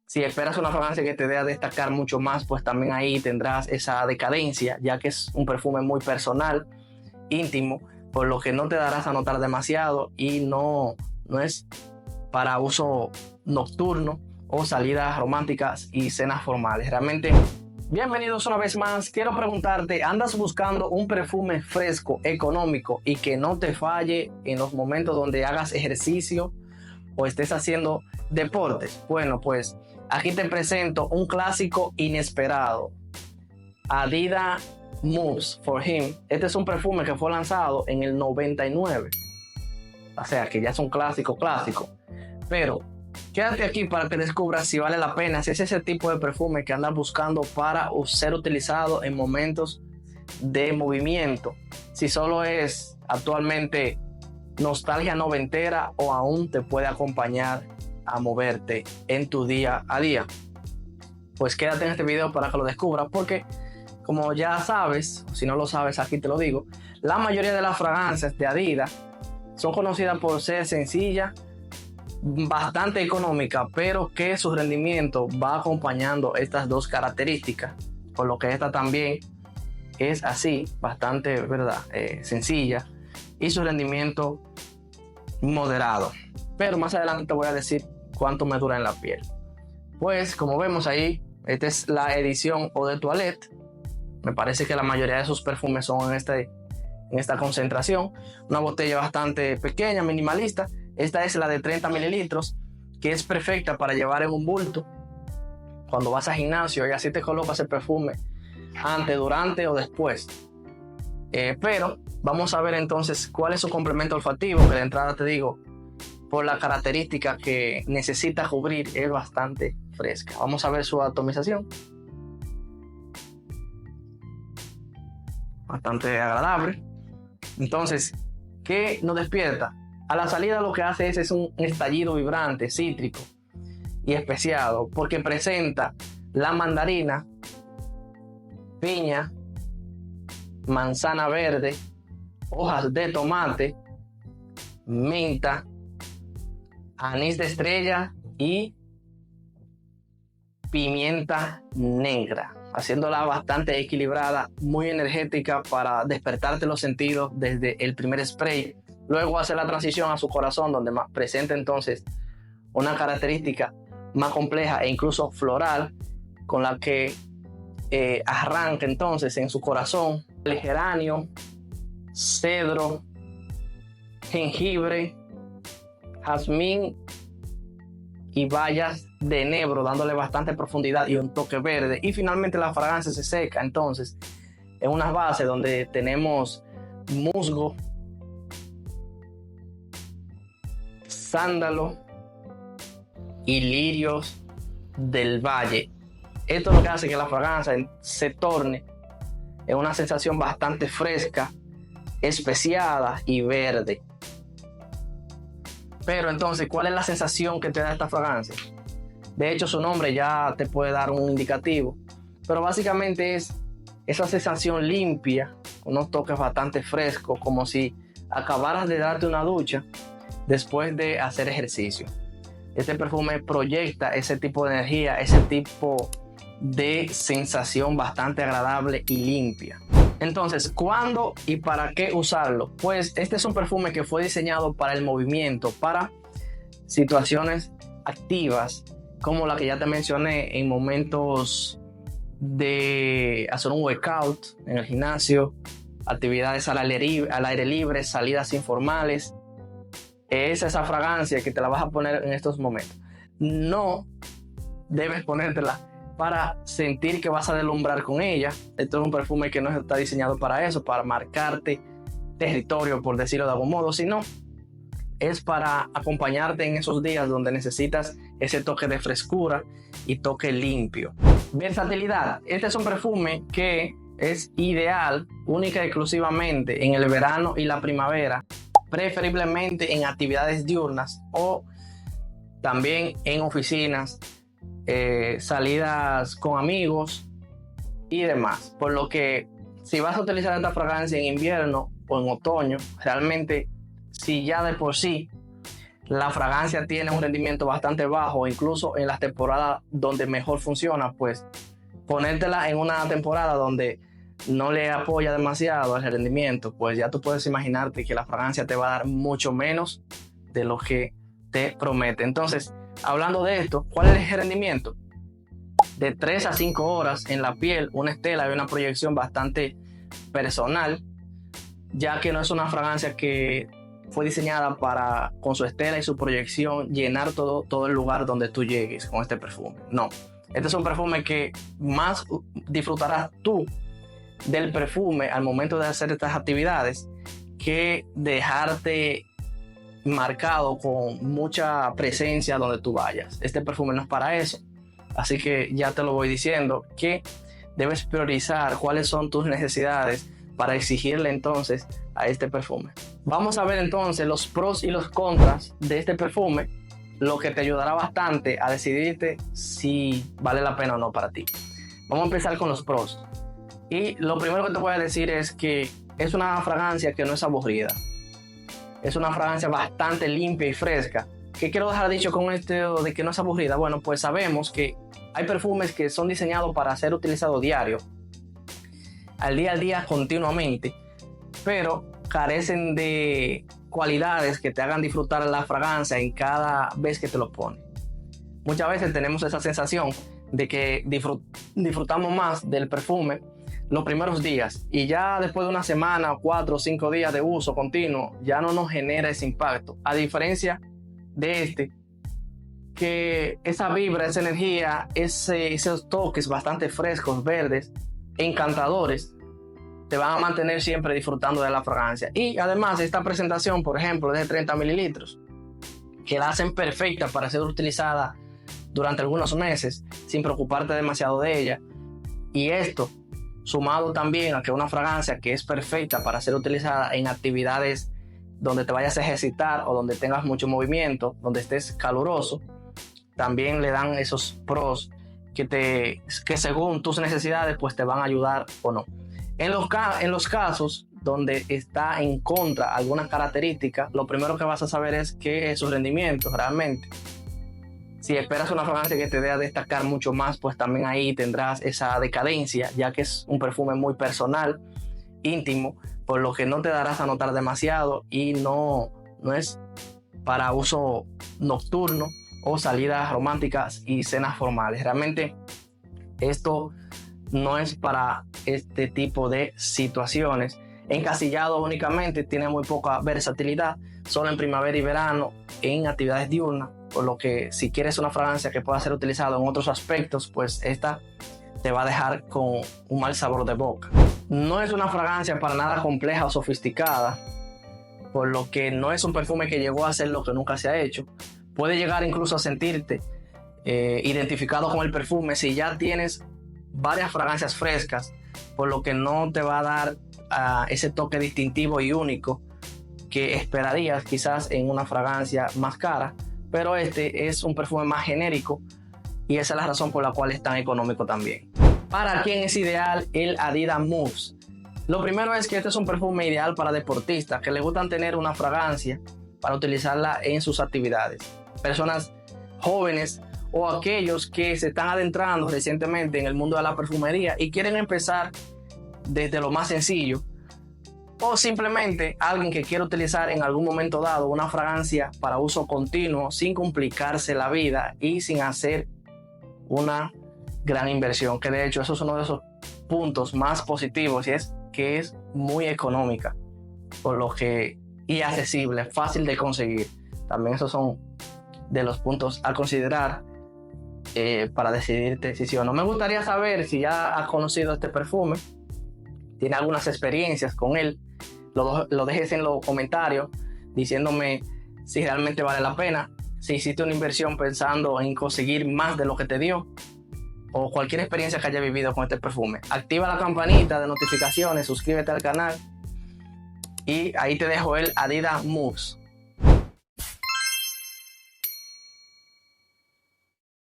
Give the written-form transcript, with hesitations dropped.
Si esperas una fragancia que te dé a destacar mucho más, pues también ahí tendrás esa decadencia, ya que es un perfume muy personal, íntimo, por lo que no te darás a notar demasiado y no es para uso nocturno o salidas románticas y cenas formales. Realmente, bienvenidos una vez más. Quiero preguntarte, ¿andas buscando un perfume fresco, económico y que no te falle en los momentos donde hagas ejercicio o estés haciendo deportes? Bueno, pues aquí te presento un clásico inesperado. Adidas Moves for Him. Este es un perfume que fue lanzado en el 99. O sea que ya es un clásico. Pero quédate aquí para que descubras si vale la pena, si es ese tipo de perfume que andas buscando para ser utilizado en momentos de movimiento. Si solo es actualmente nostalgia noventera o aún te puede acompañar a moverte en tu día a día. Pues quédate en este video para que lo descubras, porque como ya sabes, si no lo sabes aquí te lo digo, la mayoría de las fragancias de Adidas son conocidas por ser sencillas, bastante económicas, pero que su rendimiento va acompañando estas dos características, por lo que esta también es así, bastante, ¿verdad? Sencilla, y su rendimiento moderado. Pero más adelante te voy a decir cuánto me dura en la piel. Pues como vemos ahí, esta es la edición Eau de Toilette. Me parece que la mayoría de sus perfumes son en esta concentración. Una botella bastante pequeña, minimalista. Esta es la de 30 mililitros, que es perfecta para llevar en un bulto cuando vas al gimnasio y así te colocas el perfume antes, durante o después. Pero vamos a ver entonces cuál es su complemento olfativo, que de entrada te digo, por la característica que necesita cubrir, es bastante fresca. Vamos a ver su atomización. Bastante agradable. Entonces, ¿qué nos despierta? A la salida lo que hace es un estallido vibrante, cítrico y especiado, porque presenta la mandarina, piña, manzana verde, hojas de tomate, menta, anís de estrella y pimienta negra, haciéndola bastante equilibrada, muy energética para despertarte los sentidos desde el primer spray. Luego hace la transición a su corazón, donde presenta entonces una característica más compleja e incluso floral, con la que arranca entonces en su corazón el geranio, cedro, jengibre, jazmín y bayas de enebro, dándole bastante profundidad y un toque verde. Y finalmente la fragancia se seca entonces en unas bases donde tenemos musgo, sándalo y lirios del valle. Esto es lo que hace que la fragancia se torne en una sensación bastante fresca, especiada y verde. Pero entonces, ¿cuál es la sensación que te da esta fragancia? De hecho, su nombre ya te puede dar un indicativo, pero básicamente es esa sensación limpia, unos toques bastante frescos, como si acabaras de darte una ducha después de hacer ejercicio. Este perfume proyecta ese tipo de energía, ese tipo de sensación bastante agradable y limpia. Entonces, ¿cuándo y para qué usarlo? Pues este es un perfume que fue diseñado para el movimiento, para situaciones activas, como la que ya te mencioné, en momentos de hacer un workout en el gimnasio, actividades al aire libre, salidas informales. Es esa fragancia que te la vas a poner en estos momentos. No debes ponértela para sentir que vas a deslumbrar con ella. Esto es un perfume que no está diseñado para eso, para marcarte territorio, por decirlo de algún modo, sino es para acompañarte en esos días donde necesitas ese toque de frescura y toque limpio. Versatilidad. Este es un perfume que es ideal única y exclusivamente en el verano y la primavera, preferiblemente en actividades diurnas o también en oficinas, salidas con amigos y demás. Por lo que si vas a utilizar esta fragancia en invierno o en otoño, realmente si ya de por sí la fragancia tiene un rendimiento bastante bajo, incluso en las temporadas donde mejor funciona, pues ponértela en una temporada donde no le apoya demasiado al rendimiento, pues ya tú puedes imaginarte que la fragancia te va a dar mucho menos de lo que te promete. Entonces, hablando de esto, ¿cuál es el rendimiento? De 3 a 5 horas en la piel, una estela y una proyección bastante personal, ya que no es una fragancia que fue diseñada para, con su estela y su proyección, llenar todo el lugar donde tú llegues con este perfume. No, este es un perfume que más disfrutarás tú del perfume al momento de hacer estas actividades que dejarte marcado con mucha presencia donde tú vayas. Este perfume no es para eso, así que ya te lo voy diciendo que debes priorizar cuáles son tus necesidades para exigirle entonces a este perfume. Vamos a ver entonces los pros y los contras de este perfume, lo que te ayudará bastante a decidirte si vale la pena o no para ti. Vamos a empezar con los pros. Y lo primero que te voy a decir es que es una fragancia que no es aburrida. Es una fragancia bastante limpia y fresca. ¿Qué quiero dejar dicho con esto de que no es aburrida? Bueno, pues sabemos que hay perfumes que son diseñados para ser utilizados diario, al día, continuamente, pero carecen de cualidades que te hagan disfrutar la fragancia en cada vez que te lo pones. Muchas veces tenemos esa sensación de que disfrutamos más del perfume los primeros días y ya después de una semana, 4 o 5 días de uso continuo, ya no nos genera ese impacto. A diferencia de este, que esa vibra, esa energía, esos toques bastante frescos, verdes, encantadores, te van a mantener siempre disfrutando de la fragancia. Y además esta presentación, por ejemplo, de 30 mililitros, que la hacen perfecta para ser utilizada durante algunos meses sin preocuparte demasiado de ella. Y esto, sumado también a que una fragancia que es perfecta para ser utilizada en actividades donde te vayas a ejercitar o donde tengas mucho movimiento, donde estés caluroso, también le dan esos pros que según tus necesidades pues te van a ayudar o no. En los casos donde está en contra algunas características, lo primero que vas a saber es qué es su rendimiento realmente. Si esperas una fragancia que te dé a destacar mucho más, pues también ahí tendrás esa decadencia, ya que es un perfume muy personal, íntimo, por lo que no te darás a notar demasiado y no es para uso nocturno o salidas románticas y cenas formales. Realmente esto no es para este tipo de situaciones. Encasillado únicamente, tiene muy poca versatilidad, solo en primavera y verano en actividades diurnas, por lo que si quieres una fragancia que pueda ser utilizada en otros aspectos, pues esta te va a dejar con un mal sabor de boca. No es una fragancia para nada compleja o sofisticada, por lo que no es un perfume que llegó a hacer lo que nunca se ha hecho. Puede llegar incluso a sentirte identificado con el perfume si ya tienes varias fragancias frescas, por lo que no te va a dar ese toque distintivo y único que esperarías quizás en una fragancia más cara, pero este es un perfume más genérico y esa es la razón por la cual es tan económico también. ¿Para quién es ideal el Adidas Moves? Lo primero es que este es un perfume ideal para deportistas que les gustan tener una fragancia para utilizarla en sus actividades. Personas jóvenes o aquellos que se están adentrando recientemente en el mundo de la perfumería y quieren empezar desde lo más sencillo, o simplemente alguien que quiere utilizar en algún momento dado una fragancia para uso continuo sin complicarse la vida y sin hacer una gran inversión, que de hecho eso es uno de esos puntos más positivos, y es que es muy económica, por lo que y accesible, fácil de conseguir. También esos son de los puntos a considerar para decidirte si sí o no. Me gustaría saber si ya has conocido este perfume, tiene algunas experiencias con él, lo dejes en los comentarios diciéndome si realmente vale la pena, si hiciste una inversión pensando en conseguir más de lo que te dio, o cualquier experiencia que hayas vivido con este perfume. Activa la campanita de notificaciones, suscríbete al canal y ahí te dejo el Adidas Moves.